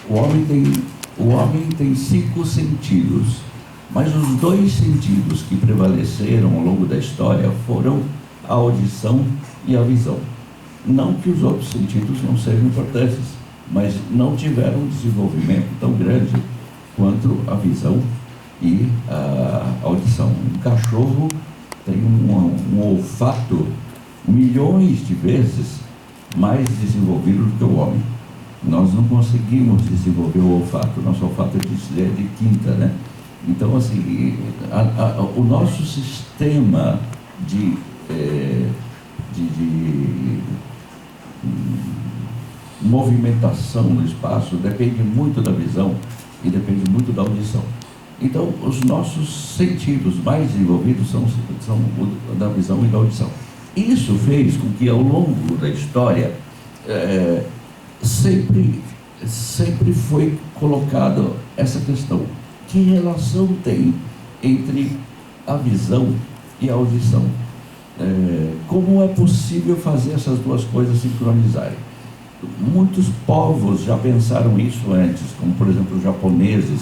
O homem tem 5 sentidos, mas os 2 sentidos que prevaleceram ao longo da história foram a audição e a visão. Não que os outros sentidos não sejam importantes, mas não tiveram um desenvolvimento tão grande quanto a visão e a audição. Um cachorro tem um olfato milhões de vezes mais desenvolvido do que o homem. Nós não conseguimos desenvolver o olfato, nosso olfato é de quinta, né? Então, assim, o nosso sistema de movimentação no espaço depende muito da visão e depende muito da audição. Então, os nossos sentidos mais desenvolvidos são o da visão e da audição. Isso fez com que, ao longo da história, sempre foi colocada essa questão: que relação tem entre a visão e a audição? Como é possível fazer essas duas coisas sincronizarem? Muitos povos já pensaram isso antes, como por exemplo os japoneses,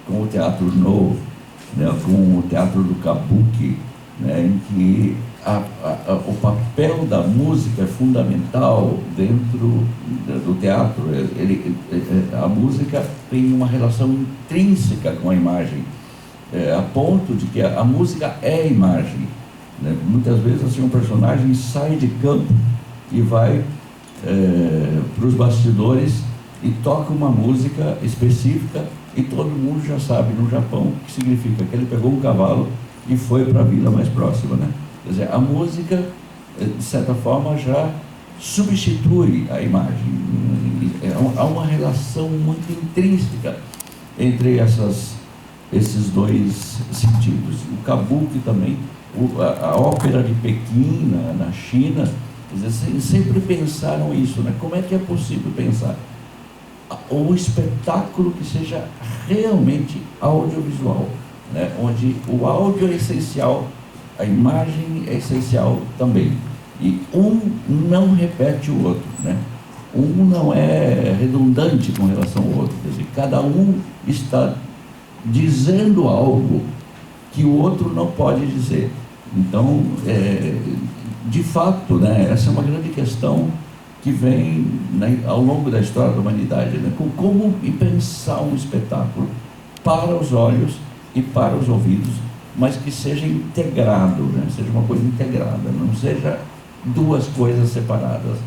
com o teatro No, né, com o teatro do Kabuki, né, em que o papel da música é fundamental dentro do teatro. A música tem uma relação intrínseca com a imagem, a ponto de que a música é a imagem, né? Muitas vezes assim, um personagem sai de campo e vai para os bastidores e toca uma música específica e todo mundo já sabe no Japão o que significa, que ele pegou um cavalo e foi para a vila mais próxima, né? Quer dizer, a música, de certa forma, já substitui a imagem. Há uma relação muito intrínseca entre esses 2 sentidos. O Kabuki também, a ópera de Pequim, na China, quer dizer, sempre pensaram isso, né? Como é que é possível pensar um espetáculo que seja realmente audiovisual, né? Onde o áudio é essencial, a imagem é essencial também, e um não repete o outro, né? Um não é redundante com relação ao outro, quer dizer, cada um está dizendo algo que o outro não pode dizer. Então, de fato, né, essa é uma grande questão que vem, né, ao longo da história da humanidade, né, com como pensar um espetáculo para os olhos e para os ouvidos, mas que seja integrado, né, seja uma coisa integrada, não seja 2 coisas separadas.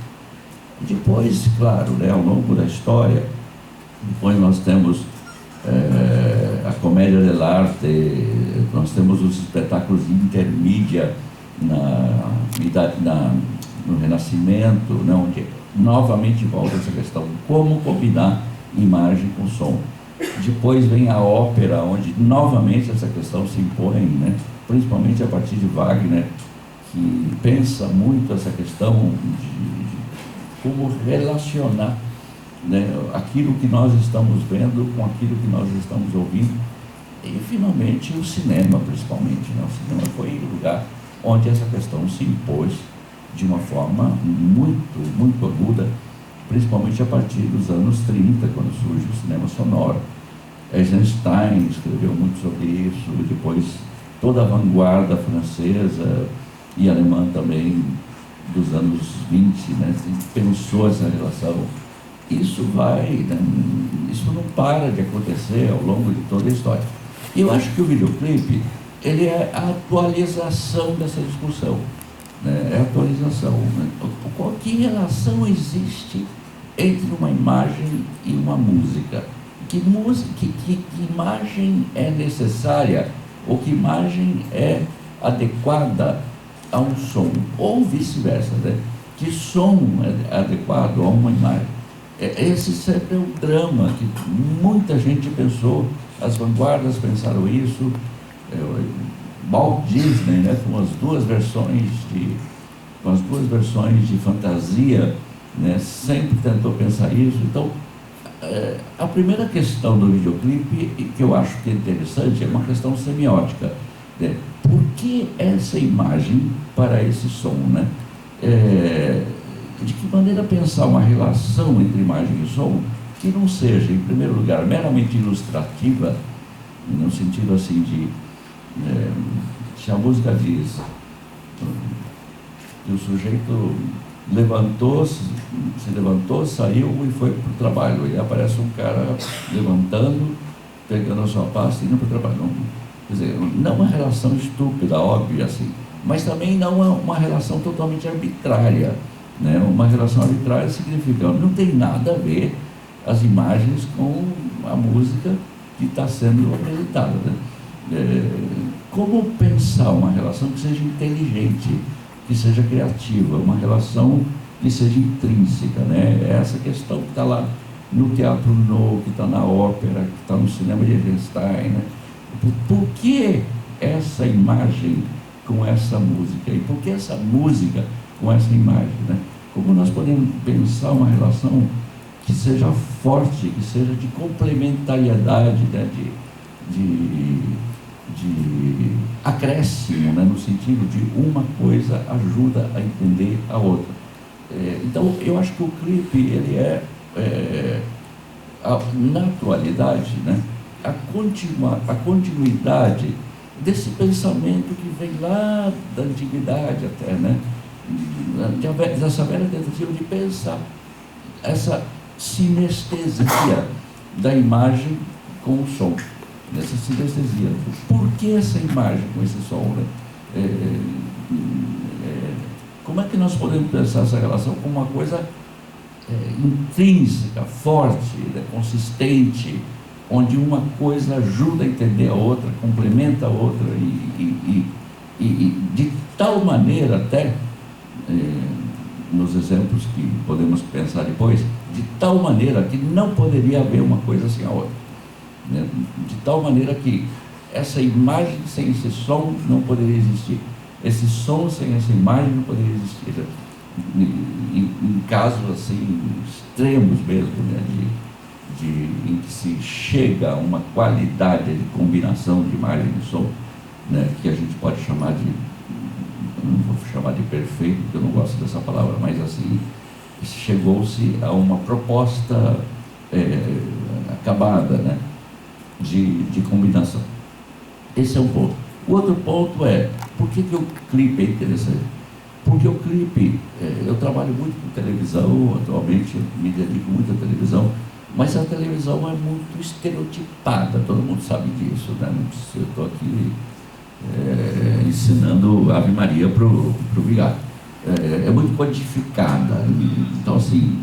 Depois, claro, né, ao longo da história, depois nós temos a comédia dell'arte, nós temos os espetáculos de intermídia no Renascimento, né, onde novamente volta essa questão de como combinar imagem com som. Depois vem a ópera, onde novamente essa questão se impõe, né, principalmente a partir de Wagner, que pensa muito essa questão de como relacionar, né, aquilo que nós estamos vendo com aquilo que nós estamos ouvindo. E finalmente o cinema, principalmente, né? O cinema foi o lugar onde essa questão se impôs de uma forma muito, muito aguda, principalmente a partir dos anos 30, quando surge o cinema sonoro. Eisenstein escreveu muito sobre isso, depois toda a vanguarda francesa e alemã também dos anos 20, né, pensou essa relação. Isso né, isso não para de acontecer ao longo de toda a história. E eu acho que o videoclipe, ele é a atualização dessa discussão, né? É a atualização, né? Que relação existe entre uma imagem e uma música? Que imagem é necessária ou que imagem é adequada a um som? Ou vice-versa, né? Que som é adequado a uma imagem? Esse sempre é um drama que muita gente pensou, as vanguardas pensaram isso, Walt Disney, né, com as duas versões de fantasia, né, sempre tentou pensar isso. Então, a primeira questão do videoclipe, que eu acho que é interessante, é uma questão semiótica, né? Por que essa imagem para esse som, né? De que maneira pensar uma relação entre imagem e som que não seja, em primeiro lugar, meramente ilustrativa, no sentido assim de, se a música diz que o sujeito se levantou, saiu e foi para o trabalho, e aparece um cara levantando, pegando a sua pasta e indo para o trabalho. Não, quer dizer, não uma relação estúpida, óbvia assim, mas também não uma relação totalmente arbitrária, né? Uma relação arbitrária significa, não tem nada a ver as imagens com a música que está sendo apresentada, né? Como pensar uma relação que seja inteligente, que seja criativa, uma relação que seja intrínseca, né? Essa questão que está lá no Teatro No, que está na ópera, que está no cinema de Eisenstein, né? Por que essa imagem com essa música? E por que essa música com essa imagem, né? Como nós podemos pensar uma relação que seja forte, que seja de complementariedade, né? de acréscimo, né? No sentido de uma coisa ajuda a entender a outra. Então, eu acho que o clipe, ele na atualidade, né? A continuidade desse pensamento que vem lá da antiguidade até, né? Dessa velha tentativa de pensar essa sinestesia da imagem com o som, essa sinestesia. Por que essa imagem com esse som, né? Como é que nós podemos pensar essa relação como uma coisa intrínseca, forte, né? Consistente, onde uma coisa ajuda a entender a outra, complementa a outra e de tal maneira até, nos exemplos que podemos pensar depois, de tal maneira que não poderia haver uma coisa sem a outra, né? De tal maneira que essa imagem sem esse som não poderia existir, esse som sem essa imagem não poderia existir, em casos assim extremos mesmo, né? Em que se chega a uma qualidade de combinação de imagem e som, né? Que a gente pode chamar de, não vou chamar de perfeito, porque eu não gosto dessa palavra, mas assim, chegou-se a uma proposta acabada, né? de combinação. Esse é um ponto. O outro ponto é, por que o clipe é interessante? Porque o clipe, eu trabalho muito com televisão, atualmente me dedico muito à televisão, mas a televisão é muito estereotipada, todo mundo sabe disso, né? Não preciso, eu estou aqui ensinando Ave Maria para o vigário. É muito codificada. Então, assim,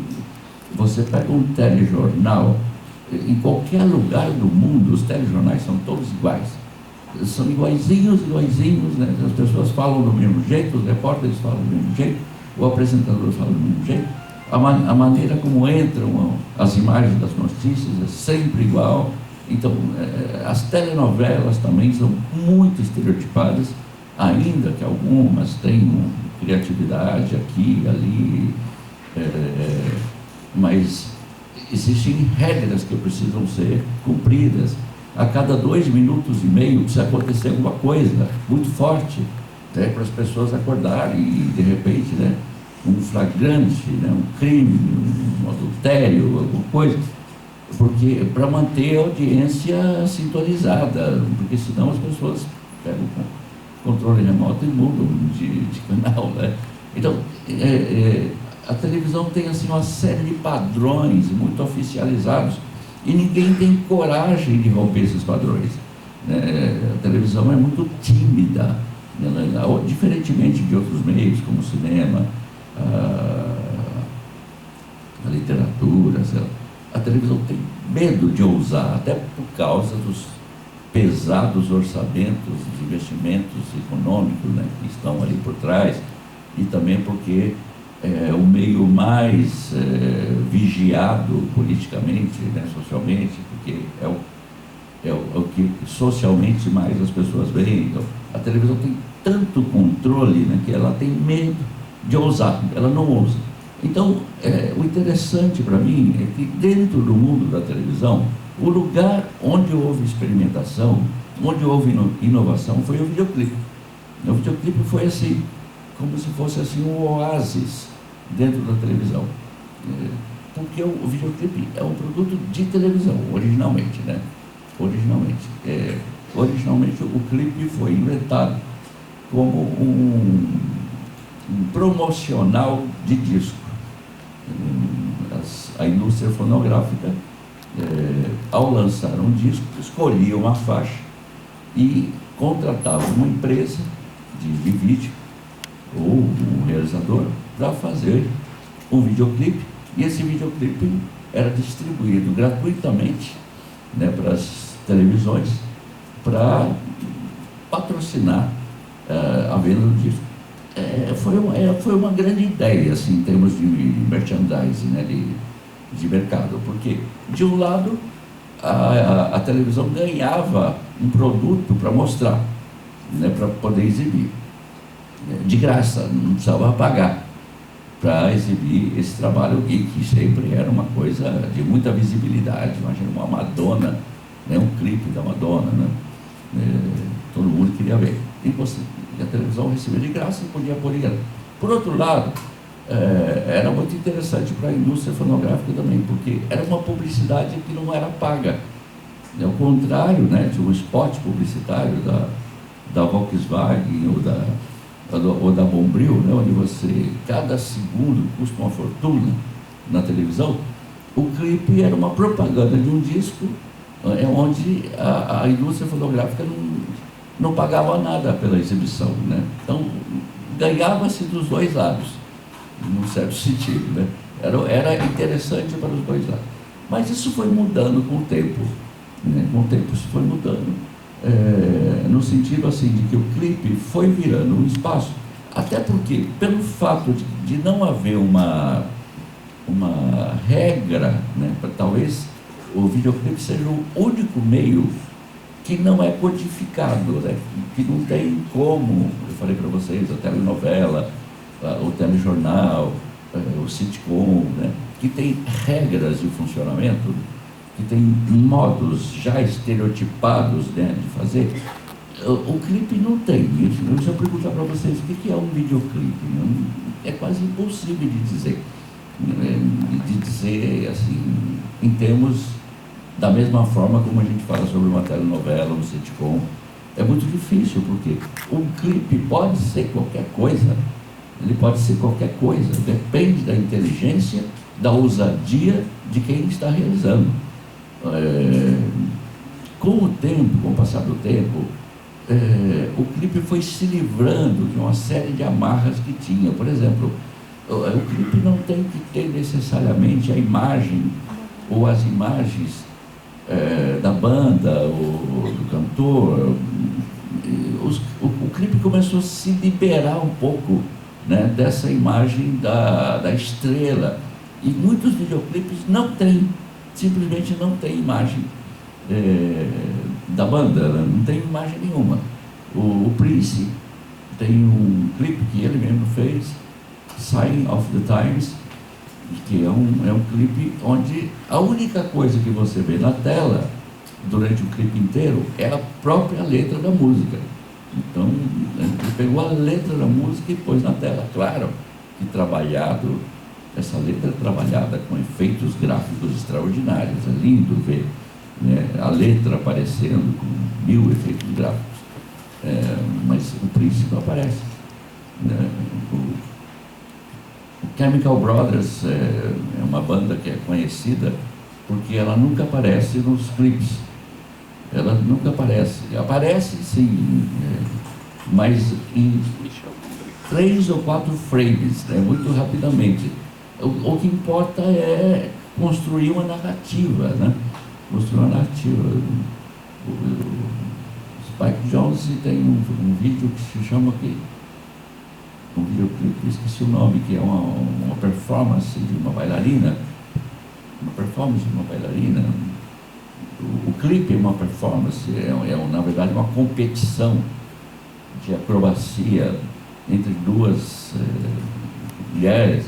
você pega um telejornal, em qualquer lugar do mundo, os telejornais são todos iguais. São iguaizinhos, né? As pessoas falam do mesmo jeito, os repórteres falam do mesmo jeito, o apresentador fala do mesmo jeito. A maneira como entram as imagens das notícias é sempre igual. Então, as telenovelas também são muito estereotipadas, ainda que algumas tenham criatividade aqui e ali, mas existem regras que precisam ser cumpridas. A cada 2 minutos e meio precisa acontecer alguma coisa muito forte, né, para as pessoas acordarem e, de repente, né, um flagrante, né, um crime, um adultério, alguma coisa, porque para manter a audiência sintonizada, porque senão as pessoas pegam o controle remoto e mudam de canal, né? Então, a televisão tem assim uma série de padrões muito oficializados e ninguém tem coragem de romper esses padrões, né? A televisão é muito tímida, né? Diferentemente de outros meios como o cinema, a literatura, a televisão tem medo de ousar, até por causa dos pesados orçamentos de investimentos econômicos, né, que estão ali por trás, e também porque é o meio mais vigiado politicamente, né, socialmente, porque é o que socialmente mais as pessoas veem. Então, a televisão tem tanto controle, né, que ela tem medo de ousar, ela não ousa. Então, o interessante para mim é que dentro do mundo da televisão, o lugar onde houve experimentação, onde houve inovação, foi o videoclipe. O videoclipe foi assim, como se fosse assim um oásis dentro da televisão. porque o videoclipe é um produto de televisão, originalmente, né? Originalmente o clipe foi inventado como um promocional de disco. A indústria fonográfica, ao lançar um disco, escolhia uma faixa e contratava uma empresa de vídeo ou um realizador para fazer um videoclipe, e esse videoclipe era distribuído gratuitamente, né, para as televisões, para patrocinar a venda do disco. Foi uma grande ideia, assim, em termos de merchandising, né, de mercado, porque, de um lado, a televisão ganhava um produto para mostrar, né, para poder exibir, de graça, não precisava pagar para exibir esse trabalho, e que sempre era uma coisa de muita visibilidade. Imagina uma Madonna, né, um clipe da Madonna, né, todo mundo queria ver. E a televisão recebia de graça e podia pôr. Por outro lado, era muito interessante para a indústria fonográfica também, porque era uma publicidade que não era paga. Ao contrário, né, de um spot publicitário da Volkswagen ou da Bombril, né, onde cada segundo custa uma fortuna na televisão, o clipe era uma propaganda de um disco, onde a indústria fonográfica não pagava nada pela exibição, né? Então, ganhava-se dos dois lados, num certo sentido, né? Era interessante para os dois lados. Mas isso foi mudando com o tempo, né? Com o tempo isso foi mudando, no sentido assim, de que o clipe foi virando um espaço, até porque, pelo fato de não haver uma regra, né? Talvez o videoclipe seja o único meio que não é codificado, né? Que não tem como, eu falei para vocês, a telenovela, o telejornal, o sitcom, né? Que tem regras de funcionamento, que tem modos já estereotipados, né, de fazer. O clipe não tem isso. Se eu perguntar para vocês o que é um videoclipe, é quase impossível de dizer assim, em termos da mesma forma como a gente fala sobre uma telenovela, um sitcom. É muito difícil, porque um clipe pode ser qualquer coisa. Ele pode ser qualquer coisa, depende da inteligência, da ousadia de quem está realizando. Com o tempo, com o passar do tempo, o clipe foi se livrando de uma série de amarras que tinha. Por exemplo, o clipe não tem que ter necessariamente a imagem ou as imagens da banda ou do cantor. O clipe começou a se liberar um pouco, né, dessa imagem da estrela, e muitos videoclipes não tem, simplesmente não tem imagem da banda, não tem imagem nenhuma. O Prince tem um clipe que ele mesmo fez, Sign of the Times, que é um clipe onde a única coisa que você vê na tela durante o clipe inteiro é a própria letra da música. Então, ele pegou a letra da música e pôs na tela. Claro que essa letra trabalhada com efeitos gráficos extraordinários, é lindo ver, né, a letra aparecendo com 1000 efeitos gráficos, mas o príncipe aparece, né? O Chemical Brothers é uma banda que é conhecida porque ela nunca aparece nos clipes. Ela nunca aparece. Aparece sim, mas em 3 ou 4 frames, né, muito rapidamente. O que importa é construir uma narrativa, né? Construir uma narrativa. O Spike Jonze tem um vídeo que se chama um videoclipe, esqueci o nome, que é uma performance de uma bailarina. O clipe é uma performance, na verdade uma competição de acrobacia entre duas mulheres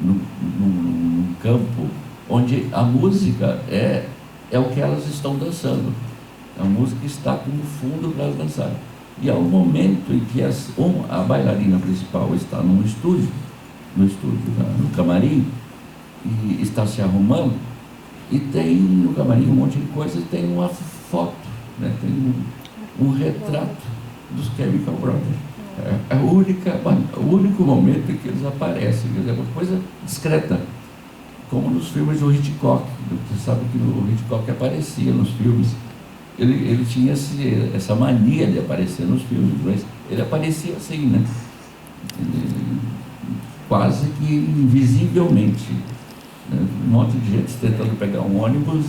num campo onde a música é o que elas estão dançando. A música está como fundo para elas dançarem. E ao momento em que a bailarina principal está no estúdio, no camarim, e está se arrumando, e tem no camarim um monte de coisa, e tem uma foto, né? Tem um retrato dos Chemical Brothers. É o único momento em que eles aparecem, quer dizer, é uma coisa discreta, como nos filmes do Hitchcock. Você sabe que o Hitchcock aparecia nos filmes, ele tinha essa mania de aparecer nos filmes, mas ele aparecia assim, né? Quase que invisivelmente, né? Um monte de gente tentando pegar um ônibus,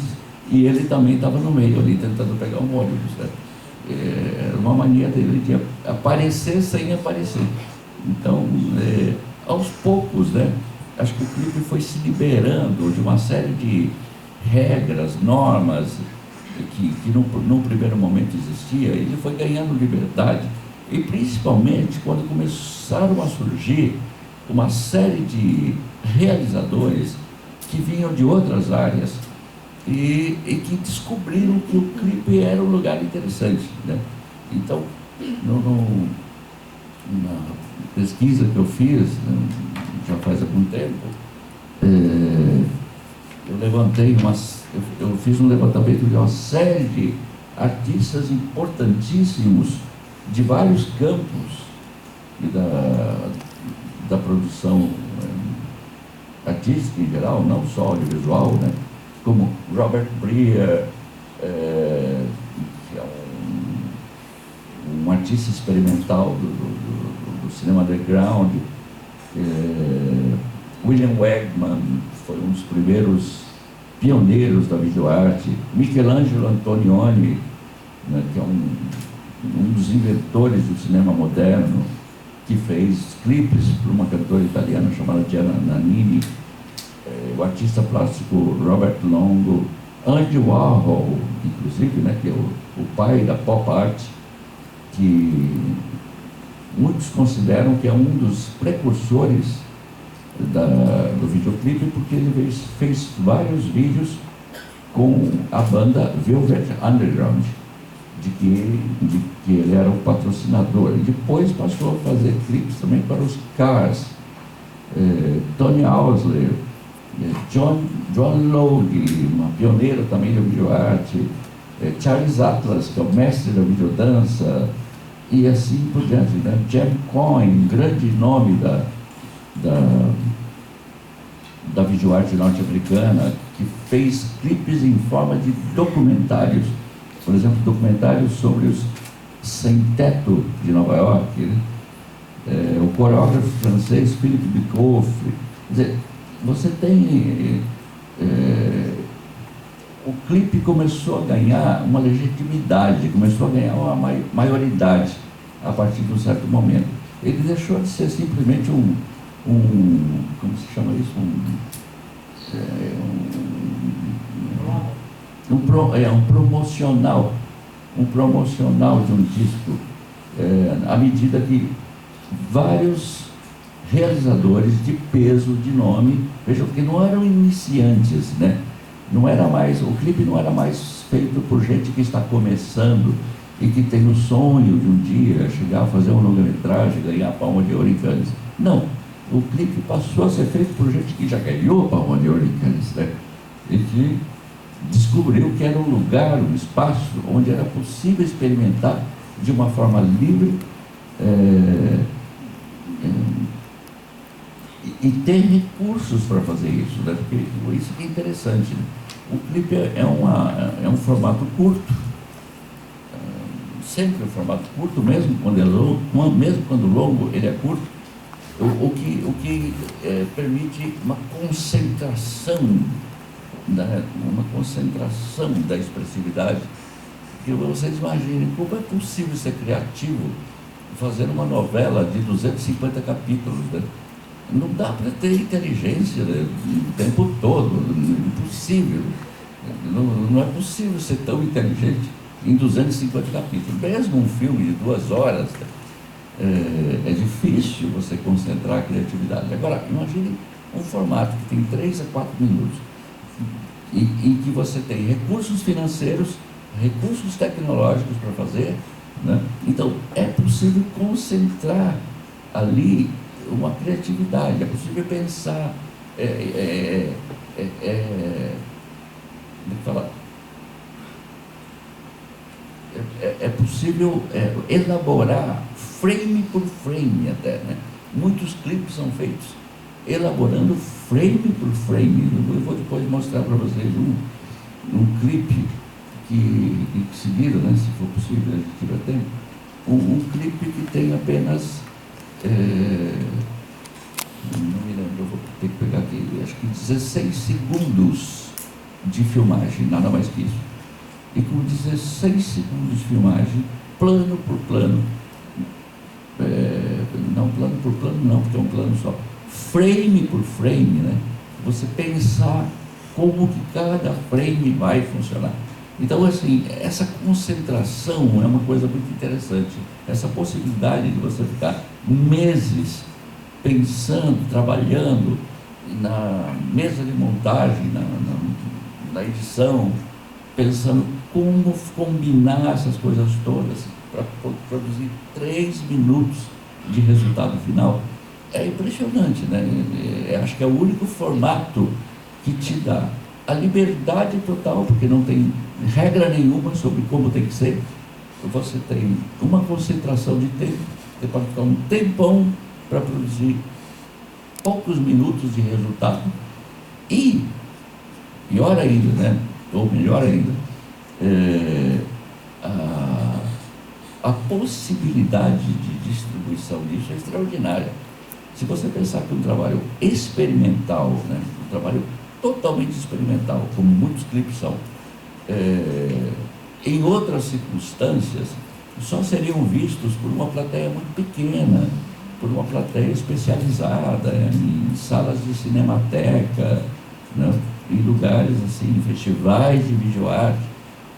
e ele também estava no meio ali tentando pegar um ônibus, né? Era uma mania dele de aparecer sem aparecer. Então, aos poucos, né, acho que o clipe foi se liberando de uma série de regras, normas que num primeiro momento existia. Ele foi ganhando liberdade, e principalmente quando começaram a surgir uma série de realizadores que vinham de outras áreas e que descobriram que o clipe era um lugar interessante, né? Então, na pesquisa que eu fiz, né, já faz algum tempo, eu fiz um levantamento de uma série de artistas importantíssimos de vários campos da produção artística em geral, não só audiovisual, né? Como Robert Bria, que é um artista experimental do cinema underground, William Wegman foi um dos primeiros pioneiros da videoarte, Michelangelo Antonioni, né, que é um dos inventores do cinema moderno, que fez clipes para uma cantora italiana chamada Gianna Nannini, o artista plástico Robert Longo, Andy Warhol, inclusive, né, que é o pai da pop art, que muitos consideram que é um dos precursores do videoclipe, porque ele fez vários vídeos com a banda Velvet Underground, de que ele era o patrocinador. E depois passou a fazer clipes também para os Cars, Tony Ausler, John Logue, uma pioneira também da videoarte, Charles Atlas, que é o mestre da videodança, e assim por diante, né? Jeb Cohen, grande nome da videoarte norte-americana, que fez clipes em forma de documentários. Por exemplo, documentários sobre os sem-teto de Nova York, né? O coreógrafo francês Philippe Bikoff. Quer dizer, você tem... o clipe começou a ganhar uma legitimidade, começou a ganhar uma maioridade a partir de um certo momento. Ele deixou de ser simplesmente como se chama isso? Um promocional de um disco, à medida que vários realizadores de peso, de nome, vejam que não eram iniciantes, né? O clipe não era mais feito por gente que está começando e que tem o sonho de um dia chegar a fazer uma longa-metragem, ganhar a Palma de Ouro em Cannes. Não, o clipe passou a ser feito por gente que já ganhou a Palma de Ouro em Cannes, né? E que descobriu que era um lugar, um espaço onde era possível experimentar de uma forma livre e ter recursos para fazer isso, né? Porque isso que é interessante, né? O clipe é um formato curto, sempre um formato curto, mesmo quando é longo, mesmo quando longo, ele é curto, o que permite uma concentração da expressividade. Porque vocês imaginem como é possível ser criativo fazendo uma novela de 250 capítulos, né? Não dá para ter inteligência, né, o tempo todo, impossível. Não é possível ser tão inteligente em 250 capítulos. Mesmo um filme de 2 horas, é difícil você concentrar a criatividade. Agora, imagine um formato que tem 3 a 4 minutos, em que você tem recursos financeiros, recursos tecnológicos para fazer, né? Então, é possível concentrar ali uma criatividade, é possível pensar falar, é possível elaborar frame por frame até, né? Muitos clipes são feitos elaborando frame por frame. Eu vou depois mostrar para vocês um clipe que seguiram, né, se for possível, se tiver tempo, um clipe que tem apenas, não me lembro, eu vou ter que pegar aqui, acho que 16 segundos de filmagem, nada mais que isso. E com 16 segundos de filmagem, plano por plano, não plano por plano não, porque é um plano só, frame por frame, né? Você pensar como que cada frame vai funcionar. Então, assim, essa concentração é uma coisa muito interessante. Essa possibilidade de você ficar meses pensando, trabalhando na mesa de montagem, na edição, pensando como combinar essas coisas todas para produzir 3 minutos de resultado final. É impressionante, né? Acho que é o único formato que te dá a liberdade total, porque não tem regra nenhuma sobre como tem que ser. Você tem uma concentração de tempo, você pode ficar um tempão para produzir poucos minutos de resultado. E, pior ainda, né? Ou melhor ainda, a possibilidade de distribuição disso é extraordinária. Se você pensar que um trabalho experimental, né, um trabalho totalmente experimental, como muitos clipes são, em outras circunstâncias, só seriam vistos por uma plateia muito pequena, por uma plateia especializada, em salas de cinemateca, né, em lugares assim, festivais de videoarte.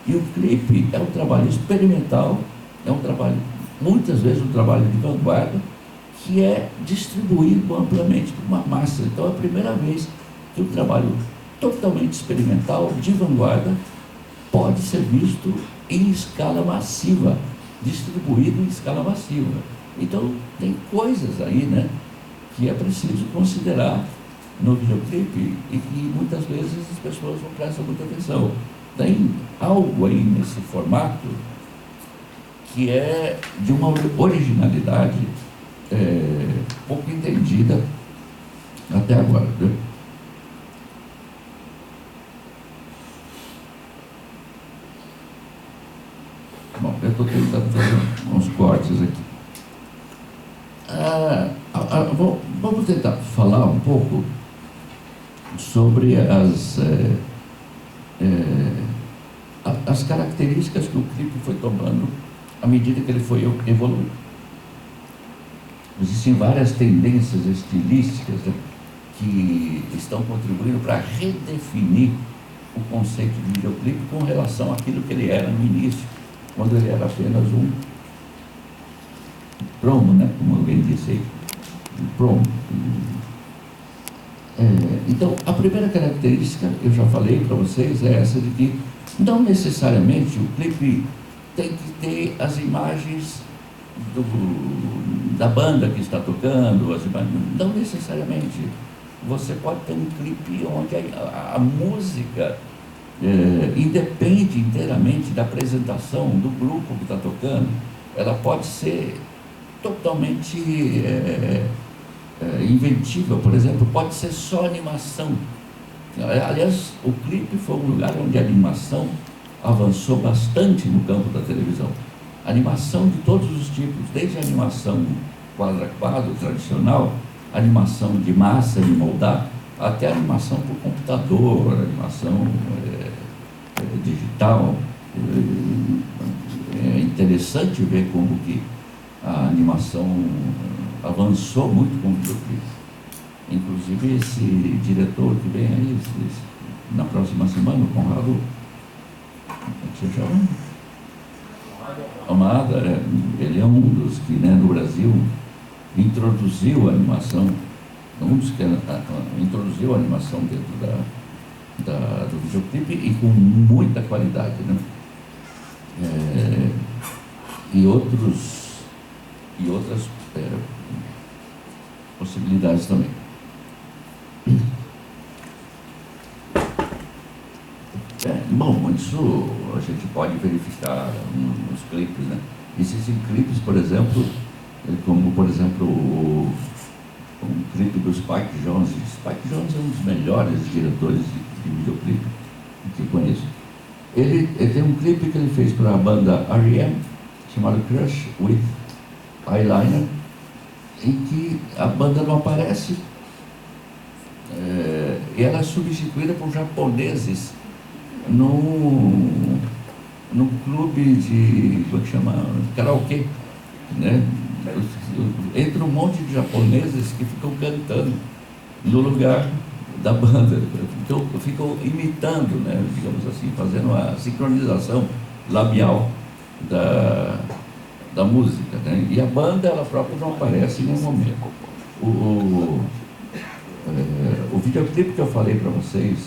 E o clipe é um trabalho experimental, é um trabalho, muitas vezes um trabalho de vanguarda, que é distribuído amplamente por uma massa. Então é a primeira vez que um trabalho totalmente experimental, de vanguarda, pode ser visto em escala massiva, distribuído em escala massiva. Então tem coisas aí, né, que é preciso considerar no videoclipe e que muitas vezes as pessoas não prestam muita atenção. Tem algo aí nesse formato que é de uma originalidade pouco entendida até agora, viu? Bom, eu estou tentando fazer uns cortes aqui. Vamos tentar falar um pouco sobre as características que o clipe foi tomando à medida que ele foi evoluindo. Existem várias tendências estilísticas, né, que estão contribuindo para redefinir o conceito de videoclipe com relação àquilo que ele era no início, quando ele era apenas um promo, né, como alguém disse aí, um promo. Então, a primeira característica, eu já falei para vocês, é essa de que não necessariamente o clipe tem que ter as imagens da banda que está tocando, as imagens, não necessariamente. Você pode ter um clipe onde a música independe inteiramente da apresentação do grupo que está tocando. Ela pode ser totalmente inventiva, por exemplo, pode ser só animação. Aliás, o clipe foi um lugar onde a animação avançou bastante no campo da televisão. Animação de todos os tipos, desde a animação quadro a quadro tradicional, animação de massa, de moldar, até a animação por computador, animação digital. É interessante ver como que a animação avançou muito com o videoclipe. Inclusive esse diretor que vem aí na próxima semana, o Conrado, você chama? Amada, ele é um dos que, né, no Brasil introduziu a animação, introduziu a animação dentro do videoclipe e com muita qualidade, né? E outras possibilidades também. Bom, isso a gente pode verificar nos clipes, né? Existem clipes, por exemplo, como por exemplo um clipe do Spike Jonze. Spike Jonze é um dos melhores diretores de videoclipe que eu conheço. Ele tem um clipe que ele fez para a banda R.E.M., chamado Crush with Eyeliner, em que a banda não aparece, e ela é substituída por japoneses num clube de, como é que chama, karaokê, né? Entra um monte de japoneses que ficam cantando no lugar da banda, ficam imitando, né, digamos assim, fazendo a sincronização labial da música, né? E a banda, ela própria, não aparece em nenhum momento. O videoclipe que eu falei para vocês,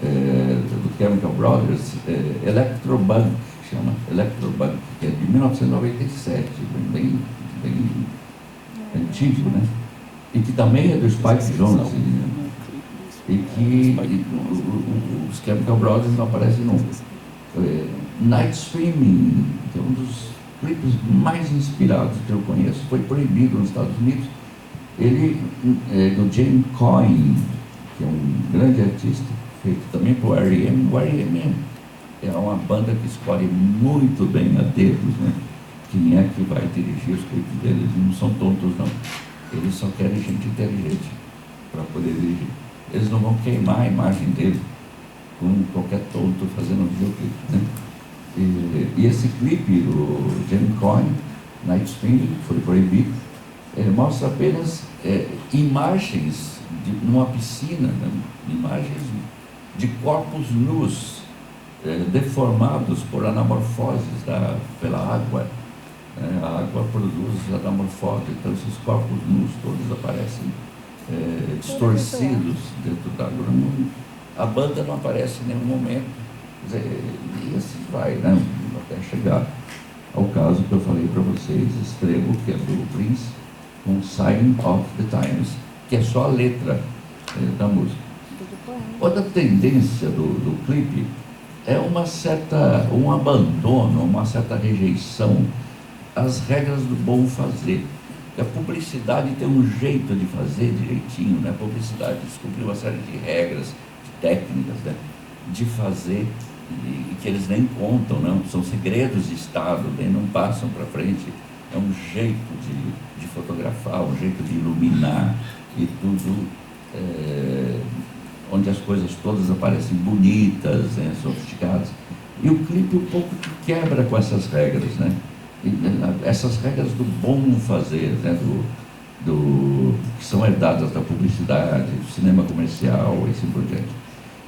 do Chemical Brothers, Electrobunk, chama Electrobunk, que é de 1997, bem antigo, né? E que também é do Spike Jonze, e que os Chemical Brothers não aparecem nunca. Night Swimming, que é um dos clipes mais inspirados que eu conheço, foi proibido nos Estados Unidos. Ele é do James Coyne, que é um grande artista, feito também por R.E.M. O R.E.M. é uma banda que escolhe muito bem a dedos, né? Quem é que vai dirigir os clipes deles. Não são tontos, não. Eles só querem gente inteligente para poder dirigir. Eles não vão queimar a imagem dele com qualquer tonto fazendo um videoclipe, né? E esse clipe, o James Coyne, Night Swimming, foi proibido, mostra apenas imagens numa piscina, né? Imagens de corpos nus, deformados por anamorfoses pela água. A água produz anamorfose, então esses corpos nus todos aparecem distorcidos dentro da água. A banda não aparece em nenhum momento. E assim vai, né? Até chegar ao caso que eu falei para vocês, extremo, que é do Prince, com Sign of the Times, que é só a letra da música. Outra tendência do clipe é um abandono, uma certa rejeição às regras do bom fazer. A publicidade tem um jeito de fazer direitinho, né? A publicidade descobriu uma série de regras, de técnicas, né? De fazer, e que eles nem contam, não, são segredos de Estado, nem não passam para frente. É um jeito de fotografar, um jeito de iluminar, e tudo, onde as coisas todas aparecem bonitas, né, sofisticadas. E o clipe um pouco que quebra com essas regras, né? Essas regras do bom fazer, né? Que são herdadas da publicidade, do cinema comercial e assim por diante.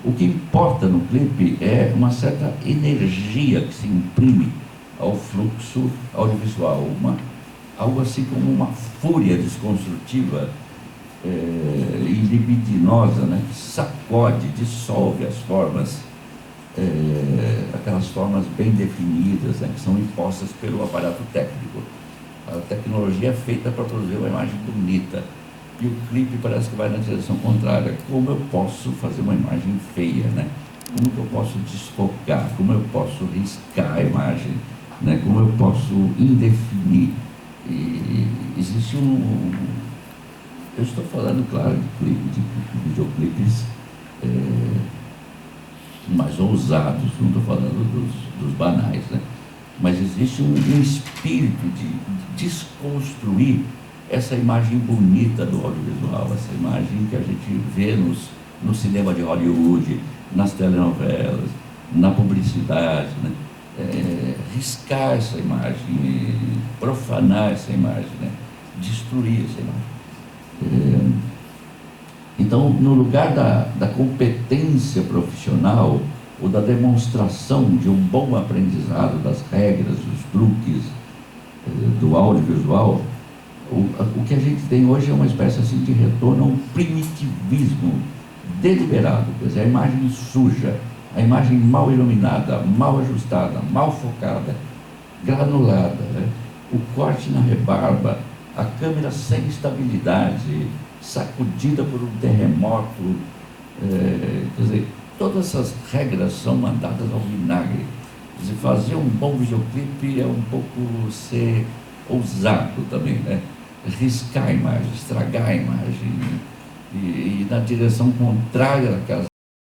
O que importa no clipe é uma certa energia que se imprime ao fluxo audiovisual, algo assim como uma fúria desconstrutiva e libidinosa, né? Que sacode, dissolve as formas, aquelas formas bem definidas, né? Que são impostas pelo aparato técnico. A tecnologia é feita para produzir uma imagem bonita, e o clipe parece que vai na direção contrária. Como eu posso fazer uma imagem feia, né? Como que eu posso desfocar? Como eu posso riscar a imagem? Né? Como eu posso indefinir? E existe eu estou falando, claro, de videoclipes mais ousados, não estou falando dos banais, né? Mas existe um espírito de desconstruir essa imagem bonita do audiovisual, essa imagem que a gente vê no cinema de Hollywood, nas telenovelas, na publicidade, né? Riscar essa imagem, profanar essa imagem, né? Destruir essa imagem. Então, no lugar da competência profissional ou da demonstração de um bom aprendizado das regras, dos truques do audiovisual, o que a gente tem hoje é uma espécie assim de retorno a um primitivismo deliberado, quer dizer, a imagem suja, a imagem mal iluminada, mal ajustada, mal focada, granulada, né? O corte na rebarba, a câmera sem estabilidade, sacudida por um terremoto, quer dizer, todas essas regras são mandadas ao vinagre. Se fazer um bom videoclipe é um pouco ser ousado também, né? Riscar a imagem, estragar a imagem e ir na direção contrária daquelas